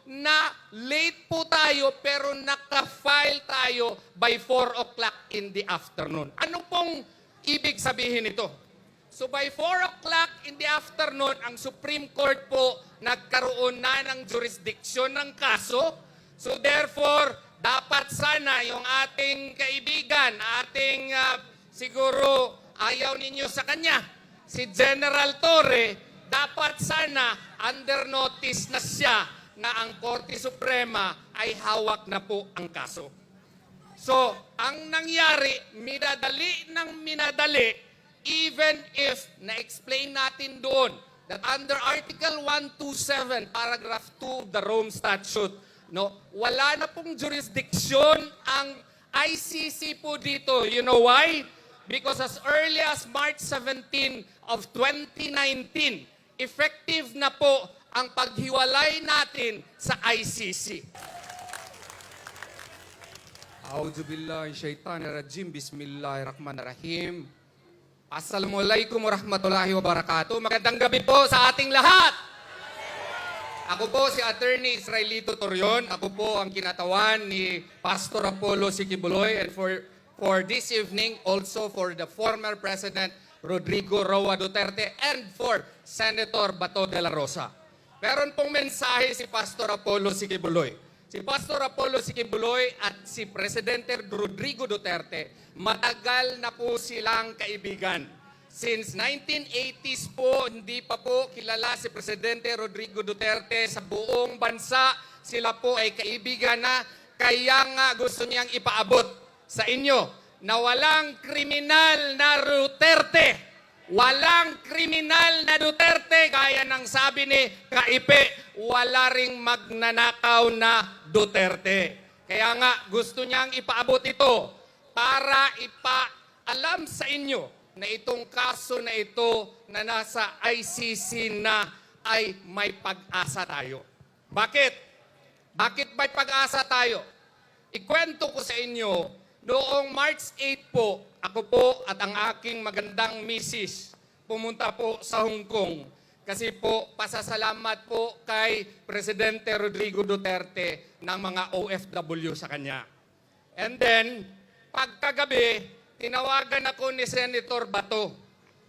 na late po tayo pero naka-file tayo by 4 o'clock in the afternoon. Ano pong ibig sabihin nito? So by 4 o'clock in the afternoon, ang Supreme Court po nagkaroon na ng jurisdiction ng kaso. So therefore, dapat sana yung ating kaibigan, siguro ayaw ninyo sa kanya, si General Torre, dapat sana under notice na siya na ang Korte Suprema ay hawak na po ang kaso. So, ang nangyari, minadali ng minadali, even if na-explain natin doon that under Article 127, Paragraph 2 of the Rome Statute, wala na pong jurisdiction ang ICC po dito. You know why? Because as early as March 17 of 2019, effective na po ang paghiwalay natin sa ICC. A'udzu billahi syaitanir rajim. Bismillahirrahmanirrahim. Assalamualaikum warahmatullahi wabarakatuh. Magandang gabi po sa ating lahat. Ako po si Attorney Israelito Torion. Ako po ang kinatawan ni Pastor Apollo Sikibuloy, and for this evening also for the former President Rodrigo Roa Duterte and for Senator Bato de la Rosa. Meron pong mensahe si Pastor Apollo Sikibuloy. Si Pastor Apollo Sikibuloy at si Presidente Rodrigo Duterte, matagal na po silang kaibigan. Since 1980s po, hindi pa po kilala si Presidente Rodrigo Duterte sa buong bansa. Sila po ay kaibigan na, kaya nga gusto niyang ipaabot sa inyo na walang kriminal na Duterte. Walang kriminal na Duterte, gaya ng sabi ni Kaipe, wala ring magnanakaw na Duterte. Kaya nga gusto niyang ipaabot ito para ipaalam sa inyo na itong kaso na ito na nasa ICC na ay may pag-asa tayo. Bakit? Bakit may pag-asa tayo? Ikwento ko sa inyo, noong March 8 po, ako po at ang aking magandang misis pumunta po sa Hong Kong kasi po pasasalamat po kay Presidente Rodrigo Duterte ng mga OFW sa kanya. And then, pagkagabi, tinawagan ako ni Senator Bato.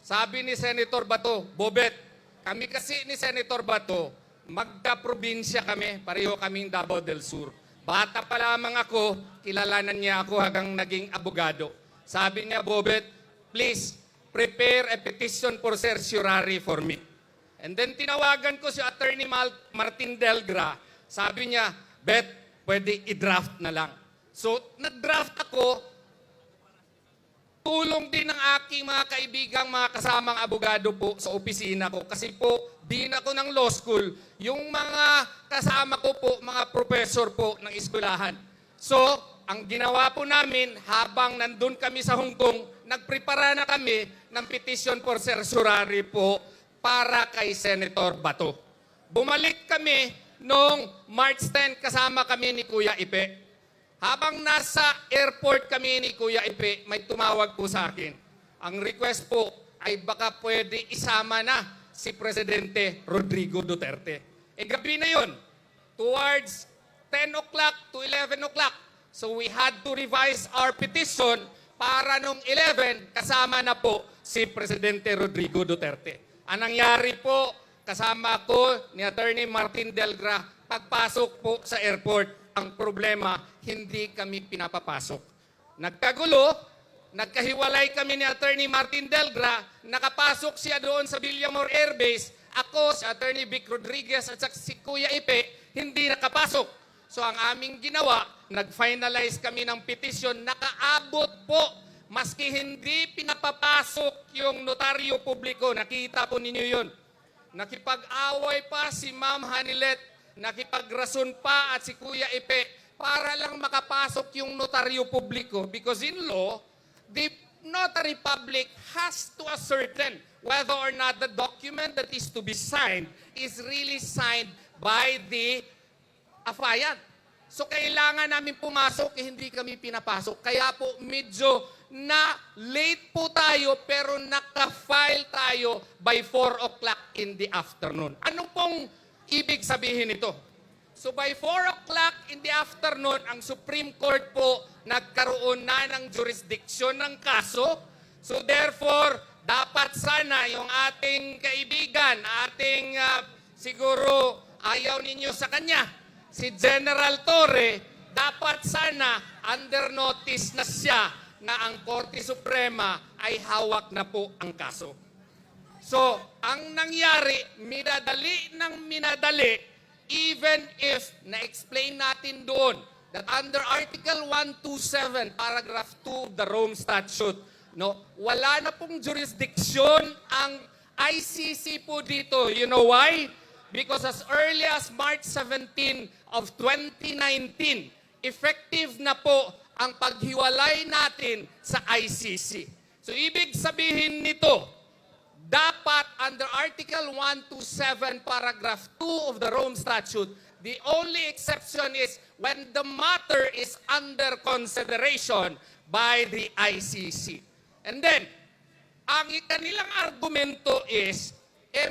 Sabi ni Senator Bato, Bobet, kami kasi ni Senator Bato, magka-probinsya kami, pareho kaming Davao del Sur. Bata pa lamang ako, kilalanan niya ako hanggang naging abogado. Sabi niya, Bobet, please prepare a petition for certiorari for me. And then tinawagan ko si Attorney Martin Delgra. Sabi niya, Bet, pwede i-draft na lang. So, nag-draft ako. Tulong din ng aking mga kaibigang, mga kasamang abogado po sa opisina ko. Kasi po, din ako ng law school. Yung mga kasama ko po, mga professor po ng eskwelahan. So, ang ginawa po namin, habang nandun kami sa Hong Kong, nagprepara na kami ng petition for certiorari po para kay Senator Bato. Bumalik kami noong March 10, kasama kami ni Kuya Ipe. Habang nasa airport kami ni Kuya Ipe, may tumawag po sa akin. Ang request po ay baka pwede isama na si Presidente Rodrigo Duterte. Gabi na yun, towards 10 o'clock to 11 o'clock. So we had to revise our petition para nung 11, kasama na po si Presidente Rodrigo Duterte. Ang nangyari po, kasama ko ni Attorney Martin Delgra, pagpasok po sa airport, ang problema, hindi kami pinapapasok. Nagkagulo, nagkahiwalay kami ni Attorney Martin Delgra, nakapasok siya doon sa Villamor Air Base, ako, si Attorney Vic Rodriguez at si Kuya Ipe, hindi nakapasok. So ang aming ginawa, nag-finalize kami ng petition, nakaabot po, maski hindi pinapapasok yung notaryo publiko, nakita po ninyo yun. Nakipag-away pa si Ma'am Hanilet, nakipagrason pa at si Kuya Ipe para lang makapasok yung notaryo publiko, because in law, the notary public has to ascertain whether or not the document that is to be signed is really signed by the affiant. So kailangan namin pumasok, hindi kami pinapasok. Kaya po medyo na late po tayo pero naka-file tayo by 4 o'clock in the afternoon. Ano pong ibig sabihin nito? So by 4 o'clock in the afternoon, ang Supreme Court po nagkaroon na ng jurisdiction ng kaso. So therefore, dapat sana yung ating kaibigan, siguro ayaw ninyo sa kanya, si General Torre, dapat sana under notice na siya na ang Korte Suprema ay hawak na po ang kaso. So, ang nangyari, minadali, even if na-explain natin doon that under Article 127, Paragraph 2 of the Rome Statute, no, wala na pong jurisdiction ang ICC po dito. You know why? Because as early as March 17 of 2019, effective na po ang paghiwalay natin sa ICC. So, ibig sabihin nito, dapat under Article 127, Paragraph 2 of the Rome Statute, the only exception is when the matter is under consideration by the ICC. And then, ang kanilang argumento is,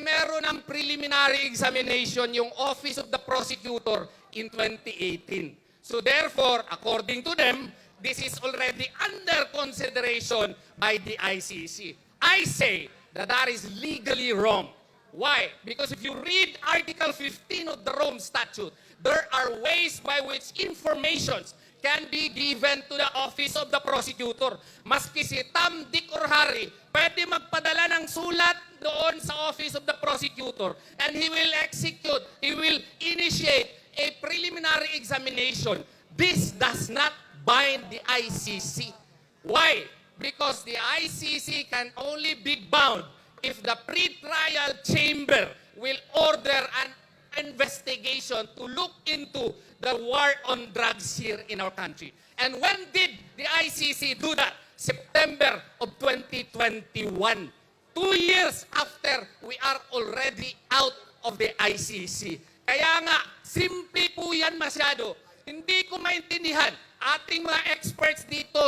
meron ng preliminary examination yung Office of the Prosecutor in 2018. So therefore, according to them, this is already under consideration by the ICC. I say that that is legally wrong. Why? Because if you read Article 15 of the Rome Statute, there are ways by which informations can be given to the Office of the Prosecutor. Maski si Tom, Dick, or Harry, pwede magpadala ng sulat doon sa Office of the Prosecutor and he will initiate a preliminary examination. This does not bind the ICC. Why? Because the ICC can only be bound if the pre-trial chamber will order an investigation to look into the war on drugs here in our country. And when did the ICC do that? September of 2021. 2 years after we are already out of the ICC. Kaya nga, simple po yan masyado. Hindi ko maintindihan. Ating mga experts dito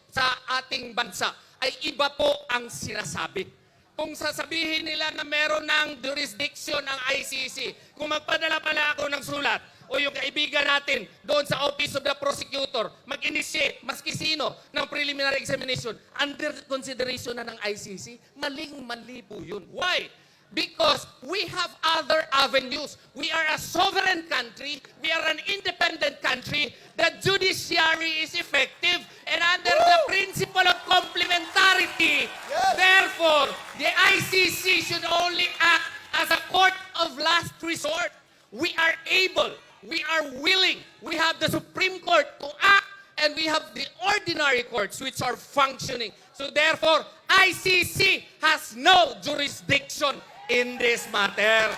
sa ating bansa ay iba po ang sinasabi. Kung sasabihin nila na meron ng jurisdiction ang ICC, kung magpadala pala ako ng sulat, o yung kaibigan natin doon sa Office of the Prosecutor, mag-initiate, maski sino, ng preliminary examination, under consideration na ng ICC, maling-mali po yun. Why? Because we have other avenues. We are a sovereign country. We are an independent country. The judiciary is effective and under the principle of complementarity. Therefore, the ICC should only act as a court of last resort. We are able, we are willing, we have the Supreme Court to act and we have the ordinary courts which are functioning. So therefore, ICC has no jurisdiction in this matter.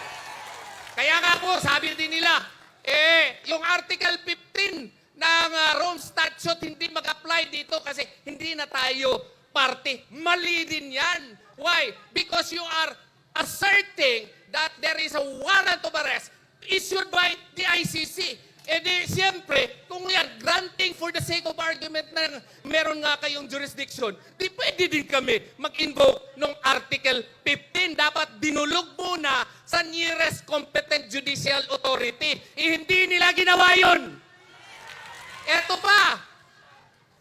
Kaya nga po, sabi din nila, yung Article 15 ng Rome Statute hindi mag-apply dito kasi hindi na tayo parte. Mali din yan. Why? Because you are asserting that there is a warrant of arrest issued by the ICC. E di, siyempre, kung yan, granting for the sake of argument na meron nga kayong jurisdiction, di pwede din kami mag-invoke ng Article 15. Dapat dinulog muna sa nearest competent judicial authority. Hindi nila ginawa yun. Eto pa,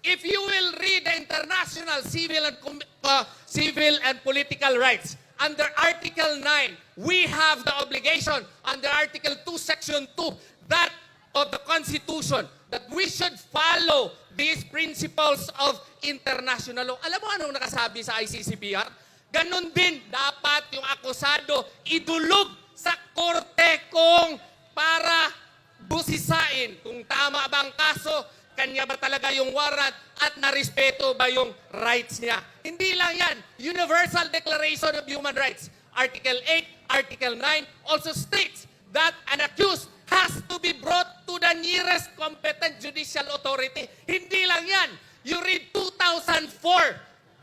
if you will read the international civil and political rights, under Article 9, we have the obligation under Article 2, Section 2, that of the Constitution, that we should follow these principles of international law. Alam mo anong nakasabi sa ICCPR? Ganon din, dapat yung akusado idulog sa korte kung para busisain kung tama ba ang kaso, kanya ba talaga yung warrant at narespeto ba yung rights niya. Hindi lang yan. Universal Declaration of Human Rights, Article 8, Article 9 also states that an accused has to be brought to the nearest competent judicial authority. Hindi lang yan. You read 2004.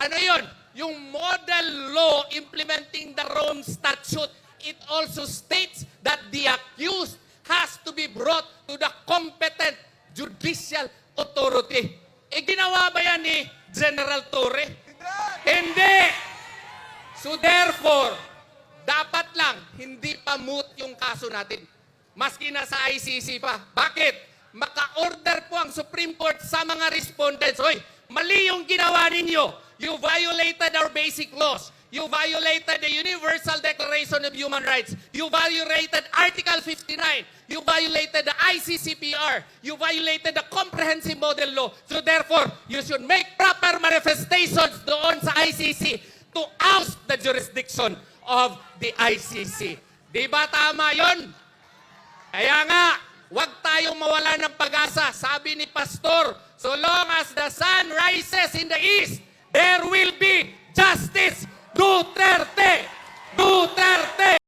Ano yun? Yung model law implementing the Rome Statute. It also states that the accused has to be brought to the competent judicial authority. Ginawa ba yan ni General Torre? Hindi! So therefore, dapat lang, hindi pa moot yung kaso natin. maski na sa ICC pa. Bakit? Maka-order po ang Supreme Court sa mga respondents. Hoy, mali yung ginawa ninyo. You violated our basic laws. You violated the Universal Declaration of Human Rights. You violated Article 59. You violated the ICCPR. You violated the Comprehensive Model Law. So therefore, you should make proper manifestations doon sa ICC to oust the jurisdiction of the ICC. Di ba tama yon? Kaya nga, huwag tayong mawala ng pag-asa. Sabi ni Pastor, so long as the sun rises in the east, there will be justice. Duterte! Duterte!